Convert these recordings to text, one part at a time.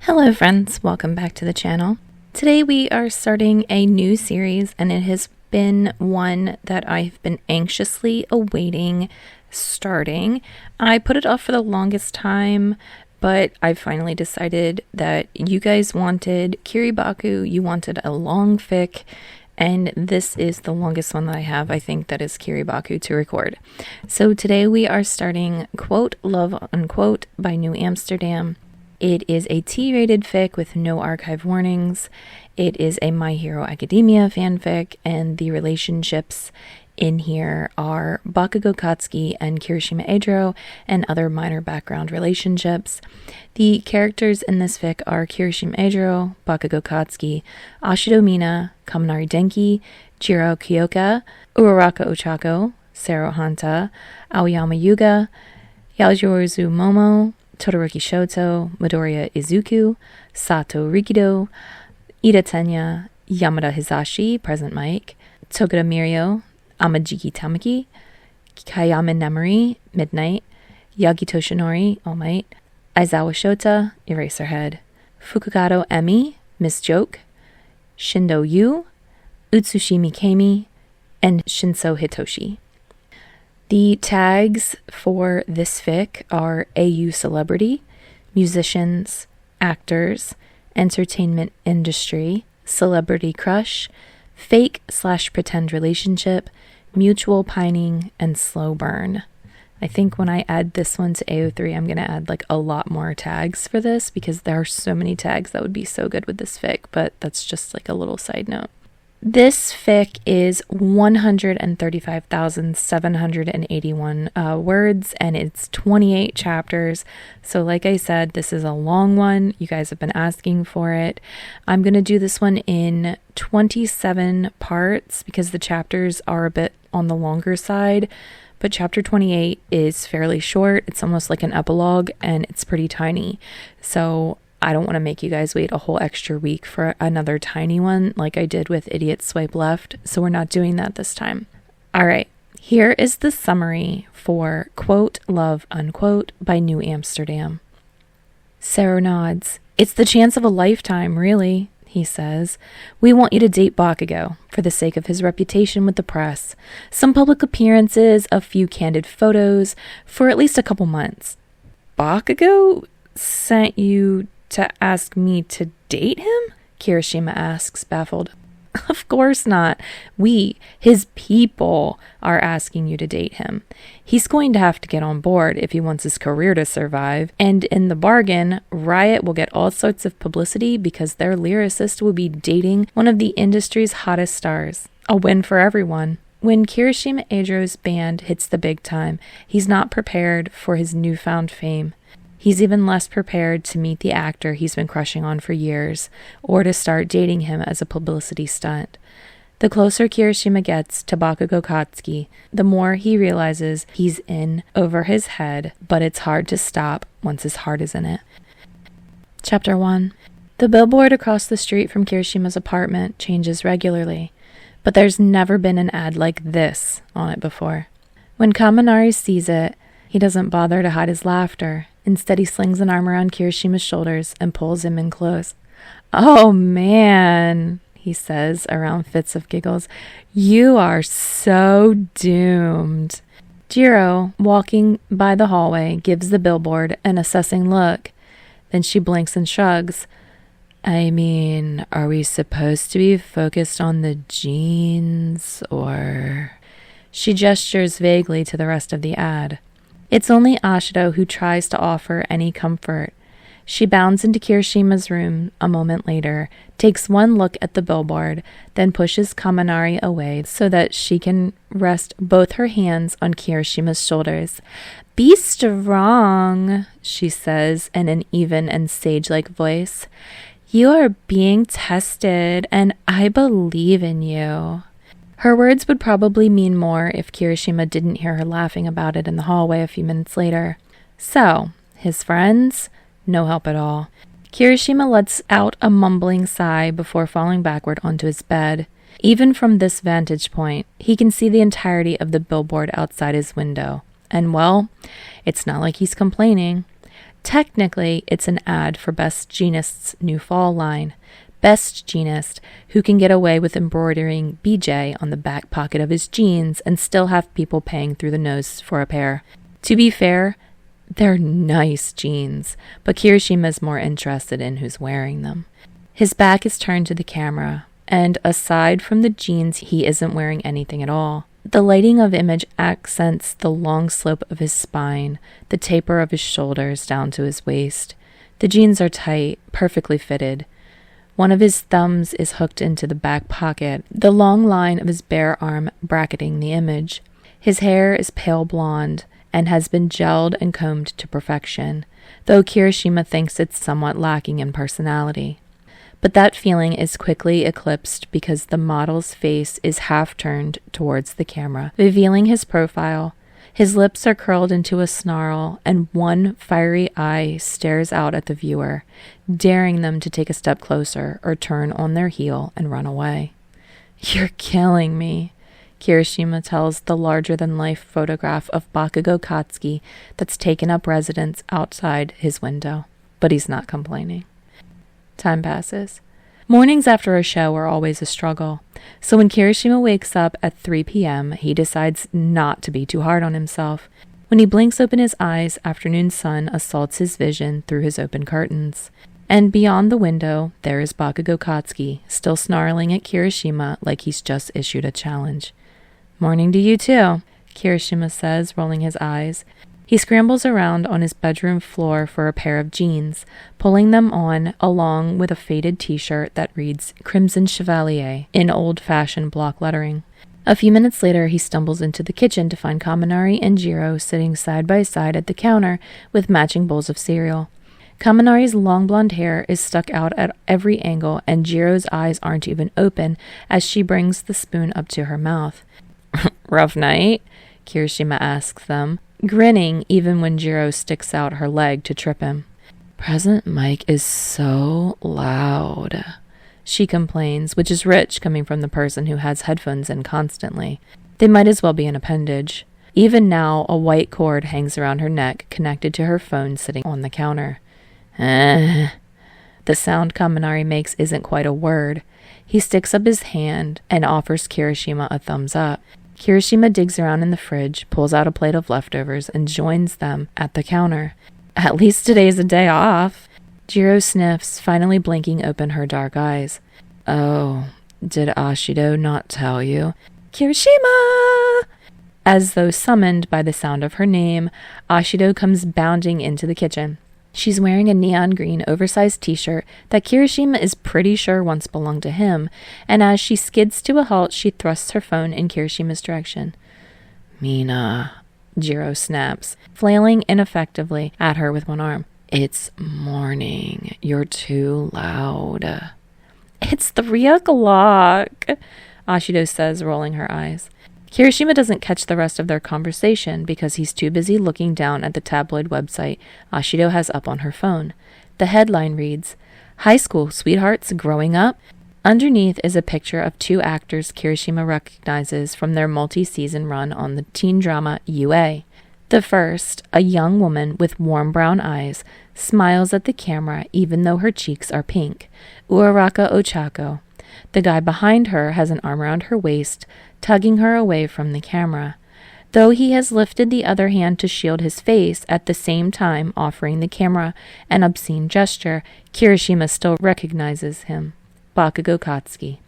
Hello friends, welcome back to the channel. Today we are starting a new series, and it has been one that I've been anxiously awaiting starting. I put it off for the longest time, but I finally decided that you guys wanted Kiribaku, you wanted a long fic, and this is the longest one that I have, I think, that is Kiribaku to record. So today we are starting Quote Love Unquote by New Amsterdam. It is a T-rated fic with no archive warnings. It is a My Hero Academia fanfic, and the relationships in here are Bakugou Katsuki and Kirishima Eijirou, and other minor background relationships. The characters in this fic are Kirishima Eijirou, Bakugou Katsuki, Ashido Mina, Kaminari Denki, Jiro Kyoka, Uraraka Ochako, Sero Hanta, Aoyama Yuga, Yaozuozu Momo, Todoroki Shoto, Midoriya Izuku, Sato Rikido, Ida Tenya, Yamada Hisashi, present Mike, Tokuda Mirio, Amajiki Tamaki, Kayame Nemori, Midnight, Yagi Toshinori, All Might, Aizawa Shota, Eraserhead, Fukugado Emi, Miss Joke, Shindo Yu, Utsushimi Kami, and Shinso Hitoshi. The tags for this fic are AU celebrity, musicians, actors, entertainment industry, celebrity crush, fake/pretend relationship, mutual pining, and slow burn. I think when I add this one to AO3, I'm going to add like a lot more tags for this because there are so many tags that would be so good with this fic, but that's just like a little side note. This fic is 135,781 words, and it's 28 chapters. So like I said, this is a long one. You guys have been asking for it. I'm going to do this one in 27 parts because the chapters are a bit on the longer side, but chapter 28 is fairly short. It's almost like an epilogue, and it's pretty tiny. So I don't want to make you guys wait a whole extra week for another tiny one like I did with Idiot Swipe Left, so we're not doing that this time. All right, here is the summary for Quote Love Unquote by New Amsterdam. Sero nods. It's the chance of a lifetime, really, he says. We want you to date Bakugou for the sake of his reputation with the press. Some public appearances, a few candid photos, for at least a couple months. Bakugou sent you to ask me to date him? Kirishima asks, baffled. Of course not. We, his people, are asking you to date him. He's going to have to get on board if he wants his career to survive, and in the bargain, Riot will get all sorts of publicity because their lyricist will be dating one of the industry's hottest stars. A win for everyone. When Kirishima Eijirou's band hits the big time, he's not prepared for his newfound fame. He's even less prepared to meet the actor he's been crushing on for years, or to start dating him as a publicity stunt. The closer Kirishima gets to Bakugou Katsuki, the more he realizes he's in over his head, but it's hard to stop once his heart is in it. Chapter 1. The billboard across the street from Kirishima's apartment changes regularly, but there's never been an ad like this on it before. When Kaminari sees it, he doesn't bother to hide his laughter. Instead, he slings an arm around Kirishima's shoulders and pulls him in close. Oh man, he says around fits of giggles. You are so doomed. Jiro, walking by the hallway, gives the billboard an assessing look. Then she blinks and shrugs. I mean, are we supposed to be focused on the jeans, or... She gestures vaguely to the rest of the ad. It's only Ashido who tries to offer any comfort. She bounds into Kirishima's room a moment later, takes one look at the billboard, then pushes Kaminari away so that she can rest both her hands on Kirishima's shoulders. Be strong, she says in an even and sage-like voice. You are being tested, and I believe in you. Her words would probably mean more if Kirishima didn't hear her laughing about it in the hallway a few minutes later. So, his friends? No help at all. Kirishima lets out a mumbling sigh before falling backward onto his bed. Even from this vantage point, he can see the entirety of the billboard outside his window. And well, it's not like he's complaining. Technically, it's an ad for Best Jeanist's new fall line. Best Jeanist, who can get away with embroidering BJ on the back pocket of his jeans and still have people paying through the nose for a pair. To be fair, they're nice jeans, but Kirishima's more interested in who's wearing them. His back is turned to the camera, and aside from the jeans, he isn't wearing anything at all. The lighting of image accents the long slope of his spine, the taper of his shoulders down to his waist. The jeans are tight, perfectly fitted. One of his thumbs is hooked into the back pocket, the long line of his bare arm bracketing the image. His hair is pale blonde and has been gelled and combed to perfection, though Kirishima thinks it's somewhat lacking in personality. But that feeling is quickly eclipsed because the model's face is half turned towards the camera, revealing his profile. His lips are curled into a snarl, and one fiery eye stares out at the viewer, daring them to take a step closer or turn on their heel and run away. "You're killing me," Kirishima tells the larger-than-life photograph of Bakugou Katsuki that's taken up residence outside his window. But he's not complaining. Time passes. Mornings after a show are always a struggle, so when Kirishima wakes up at 3 p.m., he decides not to be too hard on himself. When he blinks open his eyes, afternoon sun assaults his vision through his open curtains. And beyond the window, there is Bakugou Katsuki, still snarling at Kirishima like he's just issued a challenge. "Morning to you too," Kirishima says, rolling his eyes. He scrambles around on his bedroom floor for a pair of jeans, pulling them on along with a faded t-shirt that reads Crimson Chevalier in old-fashioned block lettering. A few minutes later, he stumbles into the kitchen to find Kaminari and Eijiro sitting side by side at the counter with matching bowls of cereal. Kaminari's long blonde hair is stuck out at every angle, and Jiro's eyes aren't even open as she brings the spoon up to her mouth. "Rough night?" Kirishima asks them, grinning even when Eijiro sticks out her leg to trip him. "Present mic is so loud," she complains, which is rich coming from the person who has headphones in constantly. They might as well be an appendage. Even now, a white cord hangs around her neck, connected to her phone sitting on the counter. The sound Kaminari makes isn't quite a word. He sticks up his hand and offers Kirishima a thumbs up. Kirishima digs around in the fridge, pulls out a plate of leftovers, and joins them at the counter. "At least today's a day off." Eijiro sniffs, finally blinking open her dark eyes. "Oh, did Aishido not tell you?" "Kirishima!" As though summoned by the sound of her name, Aishido comes bounding into the kitchen. She's wearing a neon green oversized t-shirt that Kirishima is pretty sure once belonged to him, and as she skids to a halt, she thrusts her phone in Kirishima's direction. "Mina," Eijiro snaps, flailing ineffectively at her with one arm. "It's morning. You're too loud." "It's 3 o'clock," Aishido says, rolling her eyes. Kirishima doesn't catch the rest of their conversation because he's too busy looking down at the tabloid website Aishido has up on her phone. The headline reads, "High School Sweethearts Growing Up?" Underneath is a picture of 2 actors Kirishima recognizes from their multi-season run on the teen drama UA. The first, a young woman with warm brown eyes, smiles at the camera even though her cheeks are pink. Uraraka Ochako. The guy behind her has an arm around her waist, tugging her away from the camera. Though he has lifted the other hand to shield his face, at the same time offering the camera an obscene gesture, Kirishima still recognizes him. Bakugou Katsuki.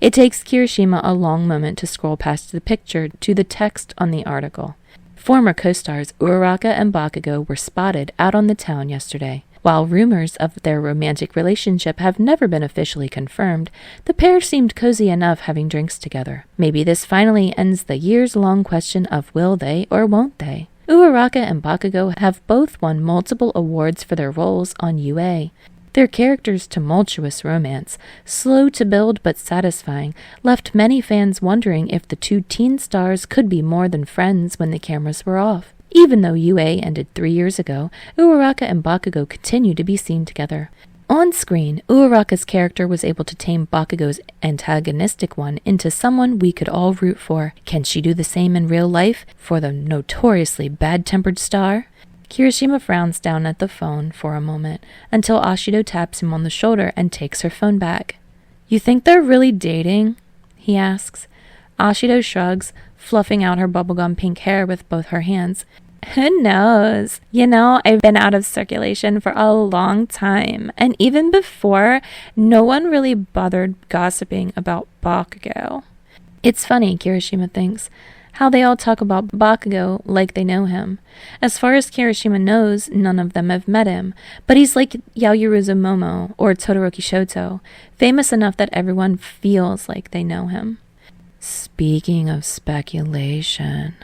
It takes Kirishima a long moment to scroll past the picture to the text on the article. Former co-stars Uraraka and Bakugou were spotted out on the town yesterday. While rumors of their romantic relationship have never been officially confirmed, the pair seemed cozy enough having drinks together. Maybe this finally ends the years-long question of will they or won't they? Uraraka and Bakugou have both won multiple awards for their roles on UA. Their characters' tumultuous romance, slow to build but satisfying, left many fans wondering if the 2 teen stars could be more than friends when the cameras were off. Even though UA ended 3 years ago, Uraraka and Bakugou continue to be seen together. On screen, Uraraka's character was able to tame Bakugou's antagonistic one into someone we could all root for. Can she do the same in real life for the notoriously bad-tempered star? Kirishima frowns down at the phone for a moment until Ashido taps him on the shoulder and takes her phone back. You think they're really dating? He asks. Ashido shrugs, fluffing out her bubblegum pink hair with both her hands. Who knows? You know, I've been out of circulation for a long time, and even before, no one really bothered gossiping about Bakugou. It's funny, Kirishima thinks, how they all talk about Bakugou like they know him. As far as Kirishima knows, none of them have met him, but he's like Yaoyorozu Momo or Todoroki Shoto, famous enough that everyone feels like they know him. Speaking of speculation,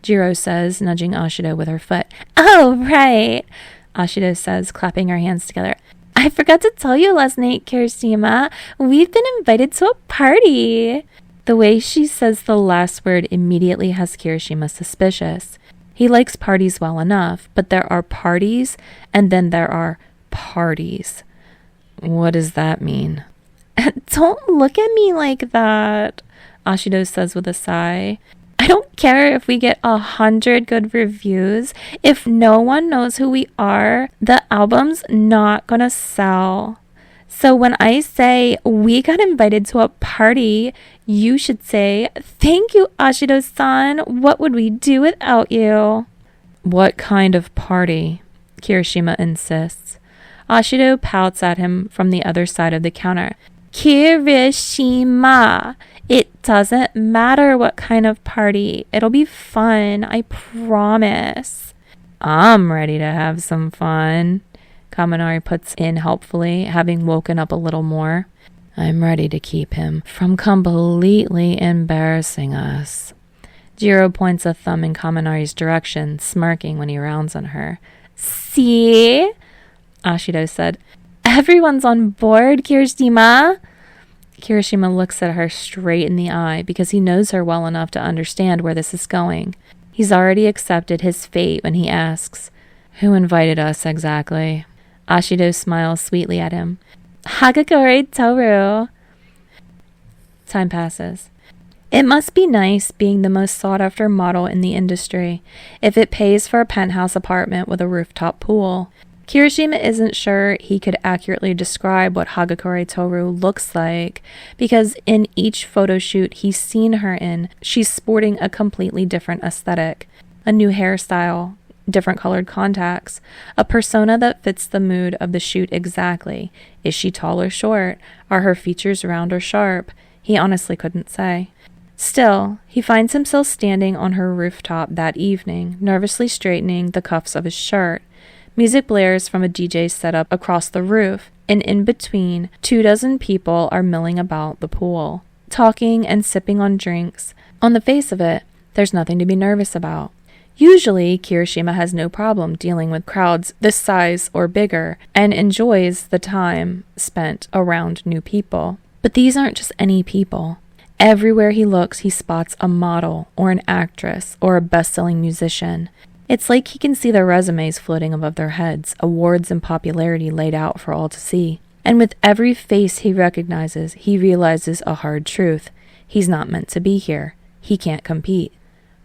Jiro says, nudging Ashido with her foot. Oh, right, Ashido says, clapping her hands together. I forgot to tell you last night, Kirishima, we've been invited to a party. The way she says the last word immediately has Kirishima suspicious. He likes parties well enough, but there are parties, and then there are parties. What does that mean? Don't look at me like that, Ashido says with a sigh. I don't care if we get 100 good reviews. If no one knows who we are, the album's not gonna sell. So when I say we got invited to a party, you should say, thank you, Ashido-san. What would we do without you? What kind of party? Kirishima insists. Ashido pouts at him from the other side of the counter. Kirishima, it doesn't matter what kind of party. It'll be fun, I promise. I'm ready to have some fun, Kaminari puts in helpfully, having woken up a little more. I'm ready to keep him from completely embarrassing us. Jiro points a thumb in Kaminari's direction, smirking when he rounds on her. See? Ashido said. Everyone's on board, Kirishima. Kirishima looks at her straight in the eye because he knows her well enough to understand where this is going. He's already accepted his fate when he asks, who invited us exactly? Ashido smiles sweetly at him. Hagakure Toru. Time passes. It must be nice being the most sought-after model in the industry, if it pays for a penthouse apartment with a rooftop pool. Kirishima isn't sure he could accurately describe what Hagakure Toru looks like, because in each photo shoot he's seen her in, she's sporting a completely different aesthetic. A new hairstyle, different colored contacts, a persona that fits the mood of the shoot exactly. Is she tall or short? Are her features round or sharp? He honestly couldn't say. Still, he finds himself standing on her rooftop that evening, nervously straightening the cuffs of his shirt. Music blares from a DJ setup across the roof, and in between, 24 people are milling about the pool, talking and sipping on drinks. On the face of it, there's nothing to be nervous about. Usually, Kirishima has no problem dealing with crowds this size or bigger, and enjoys the time spent around new people. But these aren't just any people. Everywhere he looks, he spots a model, or an actress, or a best-selling musician. It's like he can see their resumes floating above their heads, awards and popularity laid out for all to see. And with every face he recognizes, he realizes a hard truth. He's not meant to be here. He can't compete.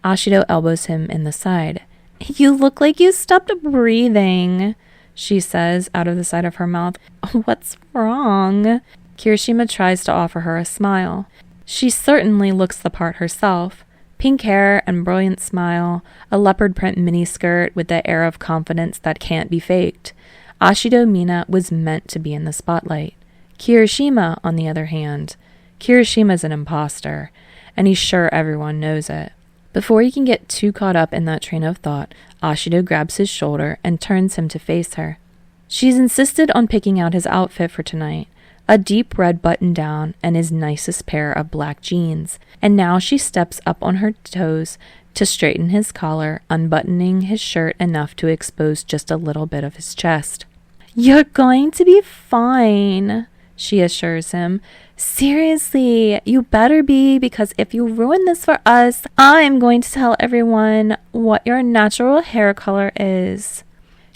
Ashido elbows him in the side. You look like you stopped breathing, she says out of the side of her mouth. What's wrong? Kirishima tries to offer her a smile. She certainly looks the part herself. Pink hair and brilliant smile, a leopard print miniskirt with the air of confidence that can't be faked. Ashido Mina was meant to be in the spotlight. Kirishima, on the other hand, Kirishima's an imposter, and he's sure everyone knows it. Before he can get too caught up in that train of thought, Ashido grabs his shoulder and turns him to face her. She's insisted on picking out his outfit for tonight. A deep red button-down and his nicest pair of black jeans, and now she steps up on her toes to straighten his collar, unbuttoning his shirt enough to expose just a little bit of his chest. You're going to be fine, she assures him. Seriously, you better be, because if you ruin this for us, I'm going to tell everyone what your natural hair color is.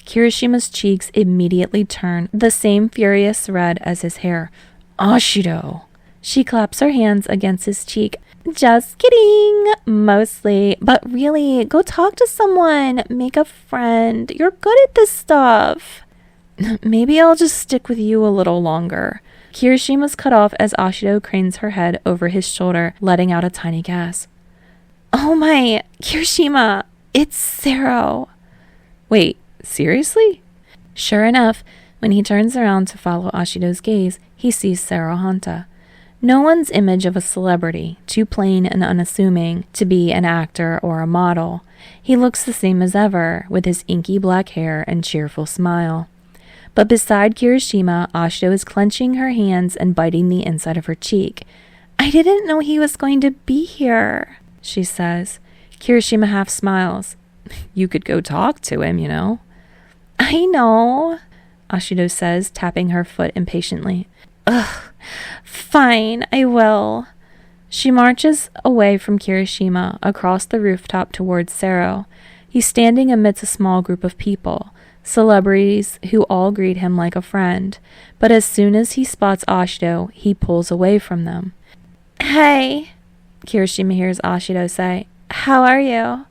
Kirishima's cheeks immediately turn the same furious red as his hair. Ashido, She claps her hands against his cheek. Just kidding, mostly. But really, go talk to someone. Make a friend. You're good at this stuff. Maybe I'll just stick with you a little longer. Kirishima's cut off as Ashido cranes her head over his shoulder, letting out a tiny gasp. Oh my, Kirishima, it's Sero. Wait, seriously? Sure enough, when he turns around to follow Ashido's gaze, he sees Sero Hanta. No one's image of a celebrity, too plain and unassuming to be an actor or a model. He looks the same as ever, with his inky black hair and cheerful smile. But beside Kirishima, Ashido is clenching her hands and biting the inside of her cheek. I didn't know he was going to be here, she says. Kirishima half smiles. You could go talk to him, you know. I know, Ashido says, tapping her foot impatiently. Ugh, fine, I will. She marches away from Kirishima across the rooftop towards Sero. He's standing amidst a small group of people, celebrities who all greet him like a friend, but as soon as he spots Ashido, he pulls away from them. Hey, Kirishima hears Ashido say, how are you?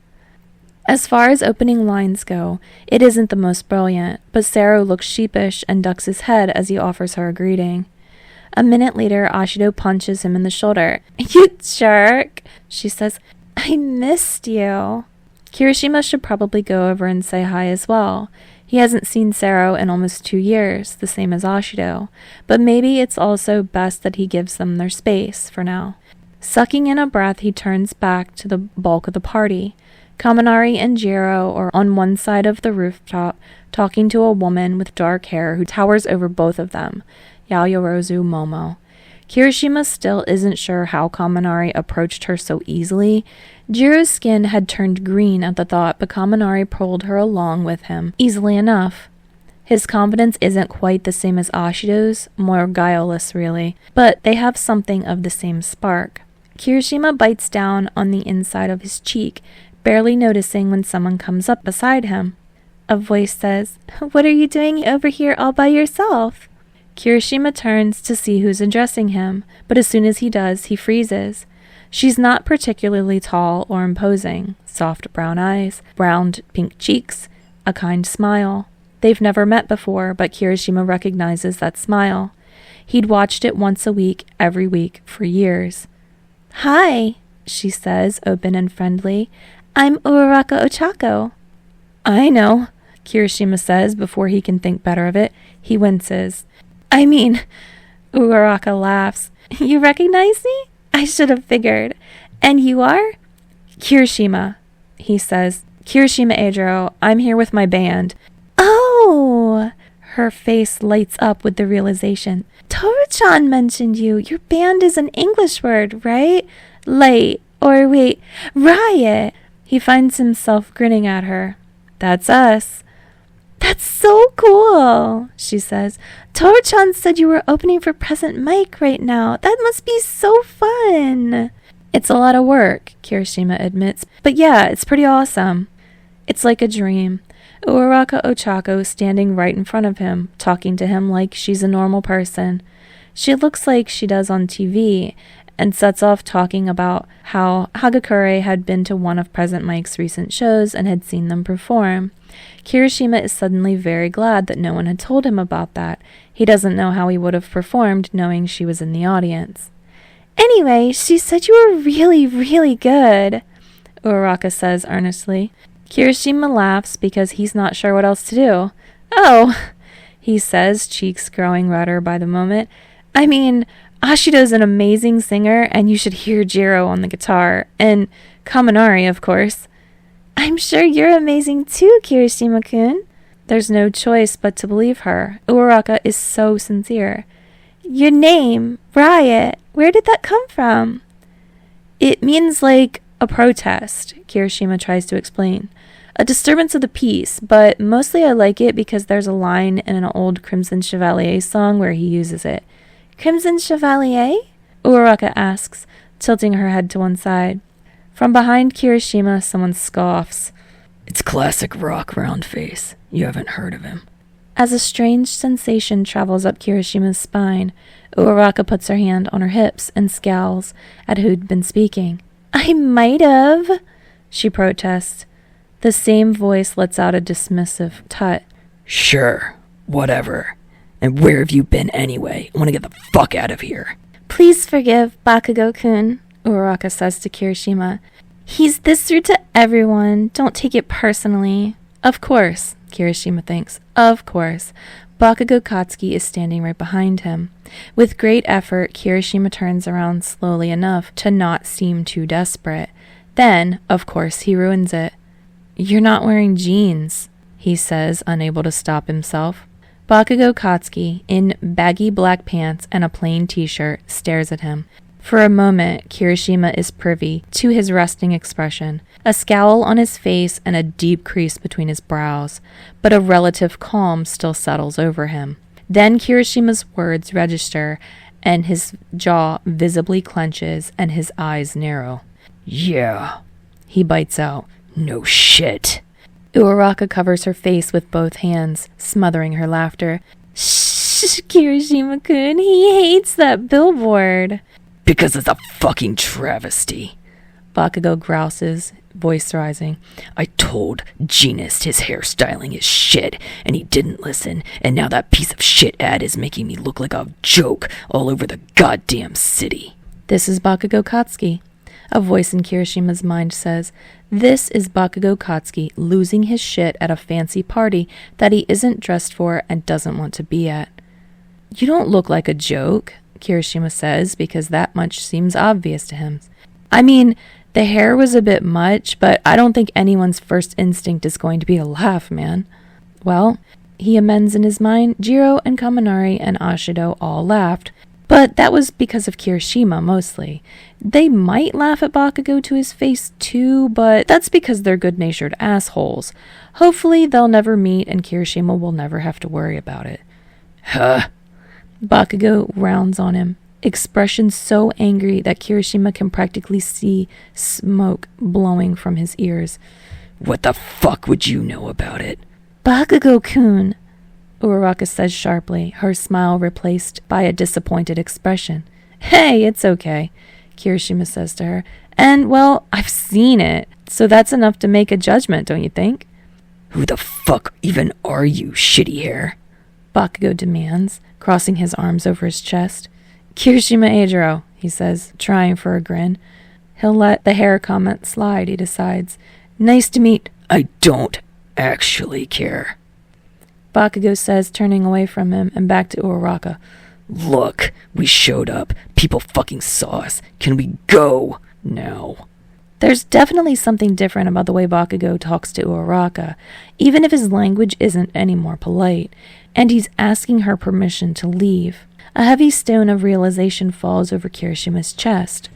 As far as opening lines go, it isn't the most brilliant, but Sero looks sheepish and ducks his head as he offers her a greeting. A minute later, Ashido punches him in the shoulder. You jerk, she says. I missed you. Kirishima should probably go over and say hi as well. He hasn't seen Sero in almost 2 years, the same as Ashido, but maybe it's also best that he gives them their space for now. Sucking in a breath, he turns back to the bulk of the party. Kaminari and Eijiro are on one side of the rooftop, talking to a woman with dark hair who towers over both of them, Yayorozu Momo. Kirishima still isn't sure how Kaminari approached her so easily. Jiro's skin had turned green at the thought, but Kaminari pulled her along with him easily enough. His confidence isn't quite the same as Ashido's, more guileless really, but they have something of the same spark. Kirishima bites down on the inside of his cheek, barely noticing when someone comes up beside him. A voice says, What are you doing over here all by yourself? Kirishima turns to see who's addressing him, but as soon as he does, he freezes. She's not particularly tall or imposing. Soft brown eyes, round pink cheeks, a kind smile. They've never met before, but Kirishima recognizes that smile. He'd watched it once a week, every week, for years. Hi, she says, open and friendly. I'm Uraraka Ochako. I know, Kirishima says before he can think better of it. He winces. I mean, Uraraka laughs. You recognize me? I should have figured. And you are? Kirishima, he says. Kirishima Eijirou, I'm here with my band. Oh! Her face lights up with the realization. Toru-chan mentioned you. Your band is an English word, right? Light. Or wait, Riot. He finds himself grinning at her. That's us. That's so cool, she says. Toru-chan said you were opening for Present Mic right now. That must be so fun. It's a lot of work, Kirishima admits. But yeah, it's pretty awesome. It's like a dream. Uraraka Ochako standing right in front of him, talking to him like she's a normal person. She looks like she does on TV, and sets off talking about how Hagakure had been to one of Present Mic's recent shows and had seen them perform. Kirishima is suddenly very glad that no one had told him about that. He doesn't know how he would have performed knowing she was in the audience. Anyway, she said you were really, really good, Uraraka says earnestly. Kirishima laughs because he's not sure what else to do. Oh, he says, cheeks growing redder by the moment. I mean, Ashido's an amazing singer, and you should hear Jiro on the guitar. And Kaminari, of course. I'm sure you're amazing too, Kirishima-kun. There's no choice but to believe her. Uraraka is so sincere. Your name, Riot, where did that come from? It means like a protest, Kirishima tries to explain. A disturbance of the peace, but mostly I like it because there's a line in an old Crimson Chevalier song where he uses it. Crimson Chevalier? Uraraka asks, tilting her head to one side. From behind Kirishima, someone scoffs. It's classic rock round face. You haven't heard of him. As a strange sensation travels up Kirishima's spine, Uraraka puts her hand on her hips and scowls at who'd been speaking. I might have, she protests. The same voice lets out a dismissive tut. Sure, whatever. And where have you been anyway? I want to get the fuck out of here. Please forgive Bakugou-kun, Uraraka says to Kirishima. He's this rude to everyone. Don't take it personally. Of course, Kirishima thinks. Of course. Bakugou Katsuki is standing right behind him. With great effort, Kirishima turns around slowly enough to not seem too desperate. Then, of course, he ruins it. You're not wearing jeans, he says, unable to stop himself. Bakugou Katsuki, in baggy black pants and a plain t-shirt, stares at him. For a moment, Kirishima is privy to his resting expression, a scowl on his face and a deep crease between his brows, but a relative calm still settles over him. Then Kirishima's words register, and his jaw visibly clenches and his eyes narrow. Yeah, he bites out. No shit. Uraraka covers her face with both hands, smothering her laughter. Shh, Kirishima-kun, he hates that billboard. Because it's a fucking travesty. Bakugou grouses, voice rising. I told Genist his hairstyling is shit, and he didn't listen, and now that piece of shit ad is making me look like a joke all over the goddamn city. This is Bakugou Katsuki. A voice in Kirishima's mind says, this is Bakugou Katsuki losing his shit at a fancy party that he isn't dressed for and doesn't want to be at. You don't look like a joke, Kirishima says, because that much seems obvious to him. I mean, the hair was a bit much, but I don't think anyone's first instinct is going to be to laugh, man. Well, he amends in his mind, Jiro and Kaminari and Ashido all laughed, but that was because of Kirishima mostly. They might laugh at Bakugou to his face too, but that's because they're good-natured assholes. Hopefully they'll never meet and Kirishima will never have to worry about it. Huh? Bakugou rounds on him, expression so angry that Kirishima can practically see smoke blowing from his ears. What the fuck would you know about it? Bakugou-kun, Uraraka says sharply, her smile replaced by a disappointed expression. Hey, it's okay, Kirishima says to her. And, well, I've seen it, so that's enough to make a judgment, don't you think? Who the fuck even are you, shitty hair? Bakugou demands, crossing his arms over his chest. Kirishima Eijirou, he says, trying for a grin. He'll let the hair comment slide, he decides. Nice to meet. I don't actually care. Bakugou says, turning away from him and back to Uraraka. Look, we showed up. People fucking saw us. Can we go now? There's definitely something different about the way Bakugou talks to Uraraka, even if his language isn't any more polite, and he's asking her permission to leave. A heavy stone of realization falls over Kirishima's chest.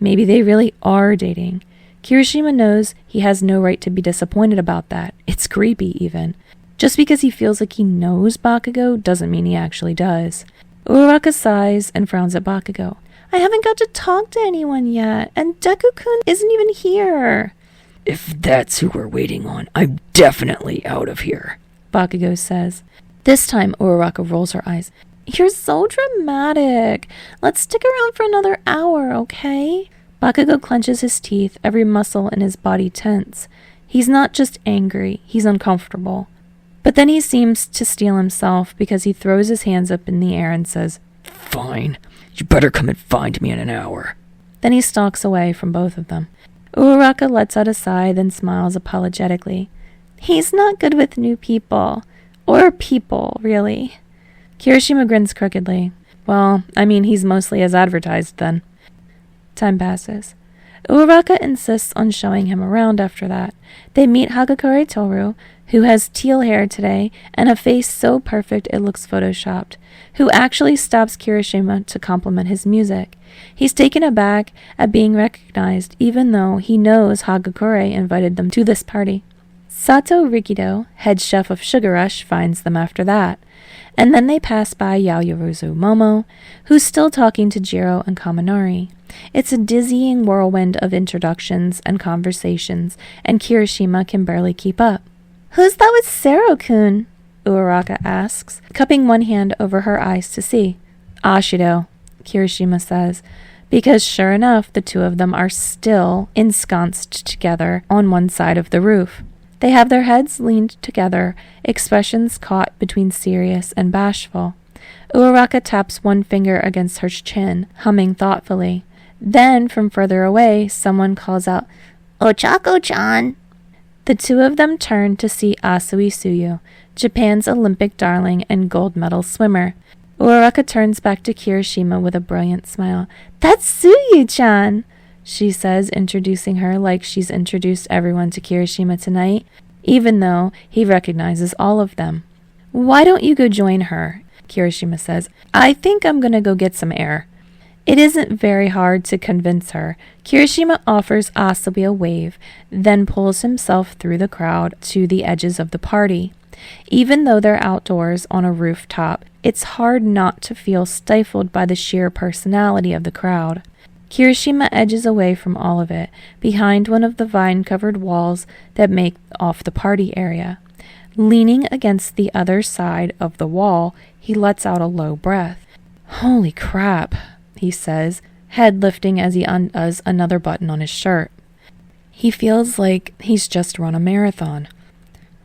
Maybe they really are dating. Kirishima knows he has no right to be disappointed about that. It's creepy, even. Just because he feels like he knows Bakugou doesn't mean he actually does. Uraraka sighs and frowns at Bakugou. I haven't got to talk to anyone yet, and Deku-kun isn't even here. If that's who we're waiting on, I'm definitely out of here, Bakugou says. This time, Uraraka rolls her eyes. You're so dramatic. Let's stick around for another hour, okay? Bakugou clenches his teeth, every muscle in his body tense. He's not just angry, he's uncomfortable. But then he seems to steel himself because he throws his hands up in the air and says, Fine. You better come and find me in an hour. Then he stalks away from both of them. Uraraka lets out a sigh, then smiles apologetically. He's not good with new people. Or people, really. Kirishima grins crookedly. Well, I mean, he's mostly as advertised then. Time passes. Uraraka insists on showing him around after that. They meet Hagakure Toru, who has teal hair today and a face so perfect it looks photoshopped, who actually stops Kirishima to compliment his music. He's taken aback at being recognized, even though he knows Hagakure invited them to this party. Sato Rikido, head chef of Sugar Rush, finds them after that. And then they pass by Yaoyorozu Momo, who's still talking to Jiro and Kaminari. It's a dizzying whirlwind of introductions and conversations, and Kirishima can barely keep up. Who's that with Sero-kun? Uraraka asks, cupping one hand over her eyes to see. Ashido, Kirishima says, because sure enough, the two of them are still ensconced together on one side of the roof. They have their heads leaned together, expressions caught between serious and bashful. Uraraka taps one finger against her chin, humming thoughtfully. Then, from further away, someone calls out, Ochako-chan! The two of them turn to see Asui Suyu, Japan's Olympic darling and gold medal swimmer. Uraraka turns back to Kirishima with a brilliant smile. That's Suyu-chan! She says, introducing her like she's introduced everyone to Kirishima tonight, even though he recognizes all of them. Why don't you go join her? Kirishima says. I think I'm gonna go get some air. It isn't very hard to convince her. Kirishima offers Asabi a wave, then pulls himself through the crowd to the edges of the party. Even though they're outdoors on a rooftop, it's hard not to feel stifled by the sheer personality of the crowd. Kirishima edges away from all of it, behind one of the vine-covered walls that make off the party area. Leaning against the other side of the wall, he lets out a low breath. Holy crap, he says, head lifting as he undoes another button on his shirt. He feels like he's just run a marathon.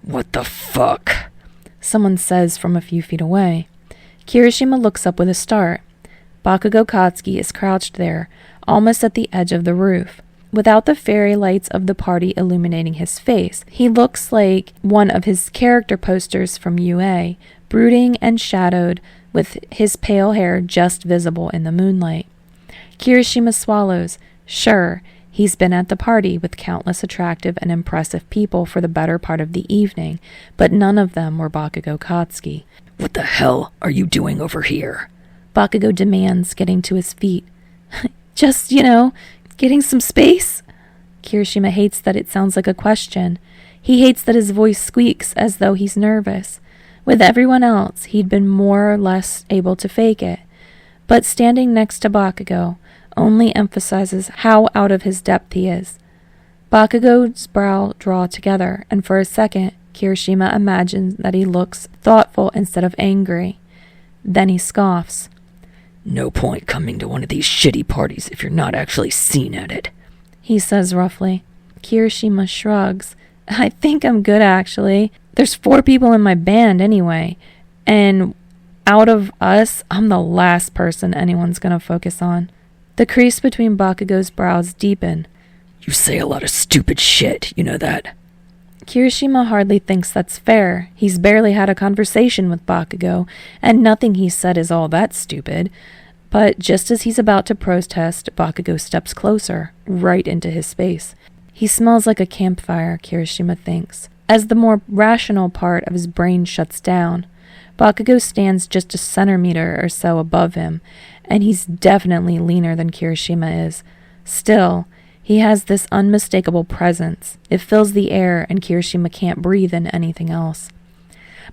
What the fuck? Someone says from a few feet away. Kirishima looks up with a start. Bakugou Katsuki is crouched there, almost at the edge of the roof. Without the fairy lights of the party illuminating his face, he looks like one of his character posters from UA, brooding and shadowed, with his pale hair just visible in the moonlight. Kirishima swallows. Sure, he's been at the party with countless attractive and impressive people for the better part of the evening, but none of them were Bakugou Katsuki. What the hell are you doing over here? Bakugou demands, getting to his feet. Just, getting some space? Kirishima hates that it sounds like a question. He hates that his voice squeaks as though he's nervous. With everyone else, he'd been more or less able to fake it. But standing next to Bakugou only emphasizes how out of his depth he is. Bakugou's brow draw together, and for a second, Kirishima imagines that he looks thoughtful instead of angry. Then he scoffs. No point coming to one of these shitty parties if you're not actually seen at it, he says roughly. Kirishima shrugs. I think I'm good, actually. There's 4 people in my band anyway, and out of us, I'm the last person anyone's gonna focus on. The crease between Bakugou's brows deepen. You say a lot of stupid shit, you know that? Kirishima hardly thinks that's fair. He's barely had a conversation with Bakugou, and nothing he said is all that stupid. But just as he's about to protest, Bakugou steps closer, right into his space. He smells like a campfire, Kirishima thinks, as the more rational part of his brain shuts down. Bakugou stands just a centimeter or so above him, and he's definitely leaner than Kirishima is. Still, he has this unmistakable presence. It fills the air, and Kirishima can't breathe in anything else.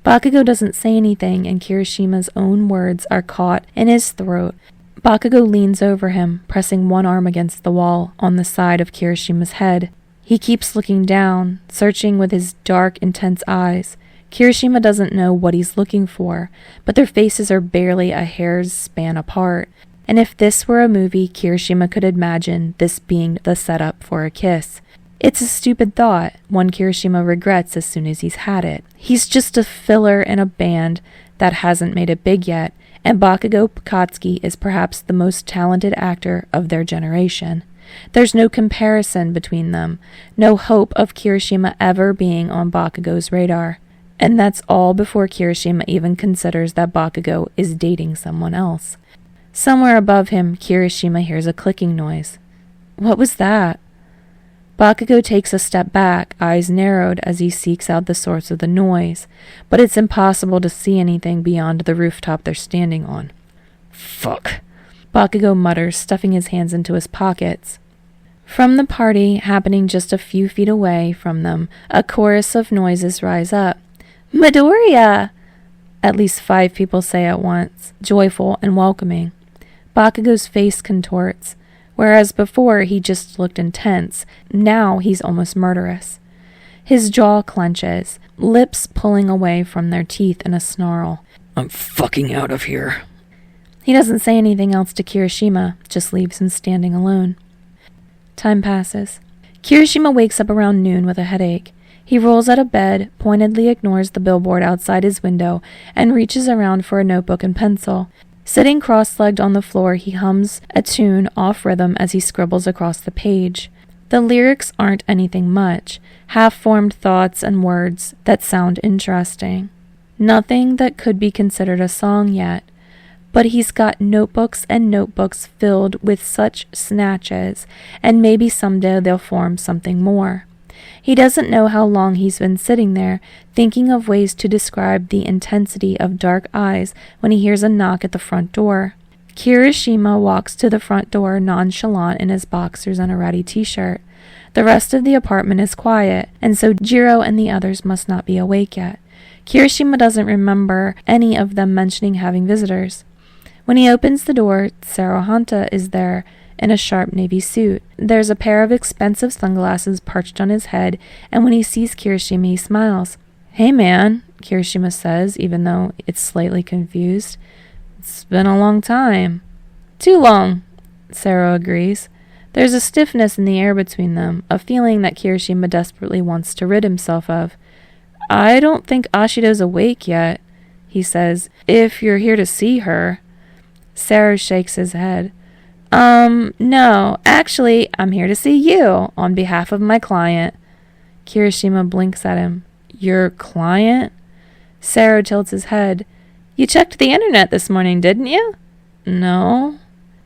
Bakugou doesn't say anything, and Kirishima's own words are caught in his throat. Bakugou leans over him, pressing one arm against the wall on the side of Kirishima's head. He keeps looking down, searching with his dark, intense eyes. Kirishima doesn't know what he's looking for, but their faces are barely a hair's span apart. And if this were a movie, Kirishima could imagine this being the setup for a kiss. It's a stupid thought, one Kirishima regrets as soon as he's had it. He's just a filler in a band that hasn't made it big yet, and Bakugou Katsuki is perhaps the most talented actor of their generation. There's no comparison between them, no hope of Kirishima ever being on Bakugou's radar. And that's all before Kirishima even considers that Bakugou is dating someone else. Somewhere above him, Kirishima hears a clicking noise. What was that? Bakugou takes a step back, eyes narrowed as he seeks out the source of the noise, but it's impossible to see anything beyond the rooftop they're standing on. Fuck, Bakugou mutters, stuffing his hands into his pockets. From the party, happening just a few feet away from them, a chorus of noises rise up. Midoriya! At least 5 people say at once, joyful and welcoming. Bakugou's face contorts. Whereas before he just looked intense, now he's almost murderous. His jaw clenches, lips pulling away from their teeth in a snarl. I'm fucking out of here. He doesn't say anything else to Kirishima, just leaves him standing alone. Time passes. Kirishima wakes up around noon with a headache. He rolls out of bed, pointedly ignores the billboard outside his window, and reaches around for a notebook and pencil. Sitting cross-legged on the floor, he hums a tune off rhythm as he scribbles across the page. The lyrics aren't anything much, half-formed thoughts and words that sound interesting. Nothing that could be considered a song yet, but he's got notebooks and notebooks filled with such snatches, and maybe someday they'll form something more. He doesn't know how long he's been sitting there, thinking of ways to describe the intensity of dark eyes when he hears a knock at the front door. Kirishima walks to the front door nonchalant in his boxers and a ratty t-shirt. The rest of the apartment is quiet, and so Eijiro and the others must not be awake yet. Kirishima doesn't remember any of them mentioning having visitors. When he opens the door, Sero is there, in a sharp navy suit. There's a pair of expensive sunglasses perched on his head, and when he sees Kirishima, he smiles. "Hey man," Kirishima says, even though it's slightly confused. "It's been a long time." "Too long," Sero agrees. There's a stiffness in the air between them, a feeling that Kirishima desperately wants to rid himself of. "I don't think Ashido's awake yet," he says, "if you're here to see her." Sero shakes his head. No, actually, I'm here to see you, on behalf of my client." Kirishima blinks at him. "Your client?" Sero tilts his head. "You checked the internet this morning, didn't you?" "No."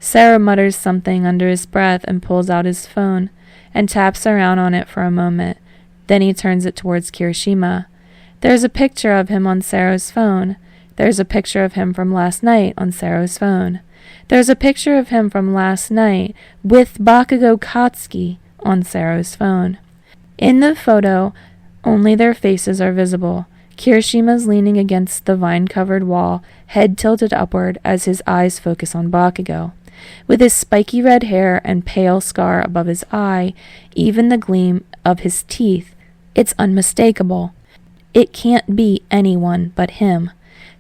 Sero mutters something under his breath and pulls out his phone, and taps around on it for a moment. Then he turns it towards Kirishima. There's a picture of him on Sero's phone. There's a picture of him from last night on Sero's phone. There's a picture of him from last night with Bakugou Katsuki on Sero's phone. In the photo, only their faces are visible. Kirishima's leaning against the vine-covered wall, head tilted upward as his eyes focus on Bakugou. With his spiky red hair and pale scar above his eye, even the gleam of his teeth, it's unmistakable. It can't be anyone but him.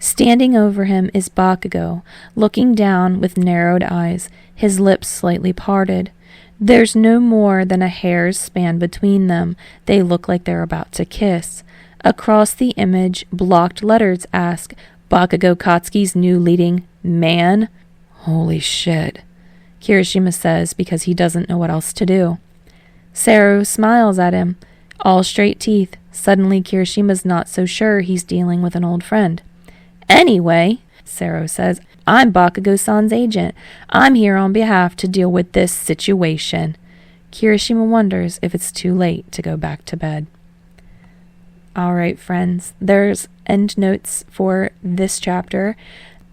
Standing over him is Bakugou, looking down with narrowed eyes, his lips slightly parted. There's no more than a hair's span between them. They look like they're about to kiss. Across the image, blocked letters ask, "Bakugou Katsuki's new leading man?" "Holy shit," Kirishima says because he doesn't know what else to do. Sero smiles at him, all straight teeth. Suddenly Kirishima's not so sure he's dealing with an old friend. "Anyway," Sero says, "I'm Bakugou-san's agent. I'm here on behalf to deal with this situation." Kirishima wonders if it's too late to go back to bed. All right, friends, there's end notes for this chapter.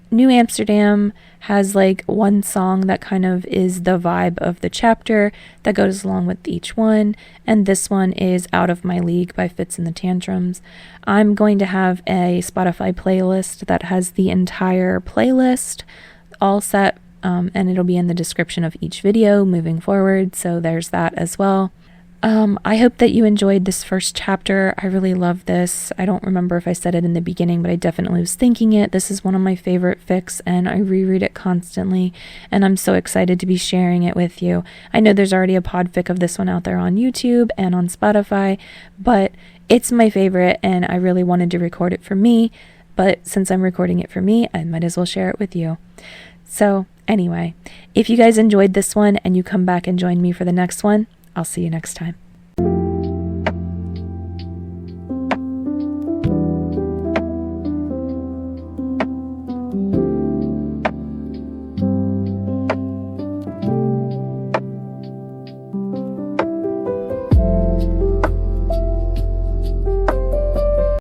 New Amsterdam has like one song that kind of is the vibe of the chapter that goes along with each one, and this one is Out of My League by Fits and the Tantrums. I'm going to have a Spotify playlist that has the entire playlist all set, and it'll be in the description of each video moving forward, so there's that as well. I hope that you enjoyed this first chapter. I really love this. I don't remember if I said it in the beginning, but I definitely was thinking it. This is one of my favorite fics, and I reread it constantly, and I'm so excited to be sharing it with you. I know there's already a PODFIC of this one out there on YouTube and on Spotify, but it's my favorite, and I really wanted to record it for me, but since I'm recording it for me, I might as well share it with you. So anyway, if you guys enjoyed this one and you come back and join me for the next one, I'll see you next time.